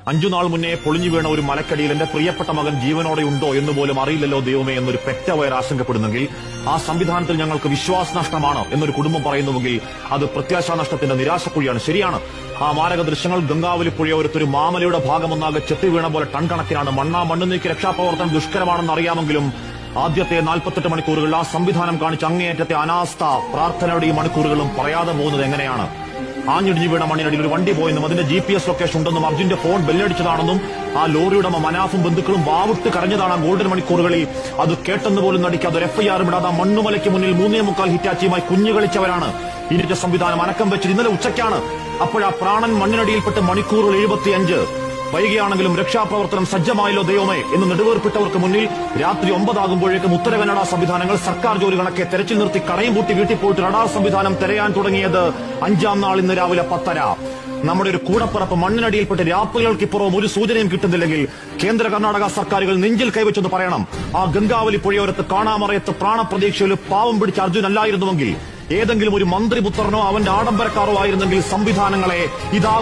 5 നാൾ മുന്നേ പൊളിഞ്ഞു വീണ ഒരു മലക്കടിയിൽ എന്റെ പ്രിയപ്പെട്ട മകൻ ജീവനോടെ ഉണ്ടോ എന്ന് പോലും അറിയില്ലല്ലോ ദൈവമേ എന്നൊരു പെറ്റവയർ ആശങ്കപ്പെടുന്നെങ്കിൽ, ആ സംവിധാനത്തിൽ ഞങ്ങൾക്ക് വിശ്വാസനഷ്ടമാണ് എന്നൊരു കുടുംബം പറയുന്നുവെങ്കിൽ അത് പ്രത്യാശാനഷ്ടത്തിന്റെ നിരാശക്കുഴിയാണ്. ശരിയാണ്, ആ മാരക ദൃശ്യങ്ങൾ ഗംഗാവലി പുഴയോരത്തൊരു മാമലയുടെ ഭാഗമൊന്നാകെ ചെത്തി വീണ പോലെ ടൺ കണക്കിനാണ്. മണ്ണ് നീക്കി രക്ഷാപ്രവർത്തനം ദുഷ്കരമാണെന്ന് അറിയാമെങ്കിലും ആദ്യത്തെ 48 മണിക്കൂറുകൾ ആ സംവിധാനം കാണിച്ച അങ്ങേയറ്റത്തെ അനാസ്ഥ, പ്രാർത്ഥനയുടെ ഈ മണിക്കൂറുകളും പറയാതെ പോകുന്നത് എങ്ങനെയാണ്? ആഞ്ഞിടിഞ്ഞു വീണ മണ്ണിനടിയിൽ ഒരു വണ്ടി പോയെന്നും അതിന്റെ GPS ലൊക്കേഷൻ ഉണ്ടെന്നും അർജുന്റെ ഫോൺ ബെല്ലടിച്ചതാണെന്നും ആ ലോറിയുടെ മനാഫും ബന്ധുക്കളും വാവിട്ട് കരഞ്ഞതാണ് ആ ഗോൾഡൻ മണിക്കൂറുകളിൽ. അത് കേട്ടെന്ന് പോലും നടിക്കാതെ ഒരു FIR ഇടാതെ മണ്ണുമലയ്ക്ക് മുന്നിൽ 3.25 ഹിറ്റാച്ചിയുമായി കുഞ്ഞു കളിച്ചവരാണ്. ഇനിറ്റ സംവിധാനം അനക്കം വെച്ചത് ഇന്നലെ ഉച്ചയ്ക്കാണ്. അപ്പോഴാ പ്രാണൻ മണ്ണിനടിയിൽപ്പെട്ട് മണിക്കൂറുകൾ 75. വൈകിയാണെങ്കിലും രക്ഷാപ്രവർത്തനം സജ്ജമായല്ലോ ദൈവമേ എന്ന് നെടുവേർപ്പിട്ടവർക്ക് മുന്നിൽ രാത്രി 9 ആകുമ്പോഴേക്കും ഉത്തര കന്നഡ സംവിധാനങ്ങൾ സർക്കാർ ജോലി കണക്കെ തെരച്ചിൽ നിർത്തി കടയും പൂട്ടി വീട്ടിൽ പോയിട്ട് റഡാർ സംവിധാനം തെരയാൻ തുടങ്ങിയത് 5-ാം നാൾ ഇന്ന് രാവിലെ 10:30. നമ്മുടെ ഒരു കൂടപ്പിറപ്പ് മണ്ണിനടിയിൽപ്പെട്ട് രാത്രികൾക്കിപ്പുറവും ഒരു സൂചനയും കിട്ടുന്നില്ലെങ്കിൽ കേന്ദ്ര കർണാടക സർക്കാരുകൾ നെഞ്ചിൽ കൈവച്ചെന്ന് പറയണം. ആ ഗംഗാവലി പുഴയോരത്ത് കാണാമറയത്ത് പ്രാണപ്രതീക്ഷയിൽ പാവം പിടിച്ച അർജുൻ അല്ലായിരുന്നുവെങ്കിൽ, ഏതെങ്കിലും ഒരു മന്ത്രിപുത്രനോ അവന്റെ ആഡംബരക്കാരോ ആയിരുന്നെങ്കിൽ സംവിധാനങ്ങളെ ഇതാ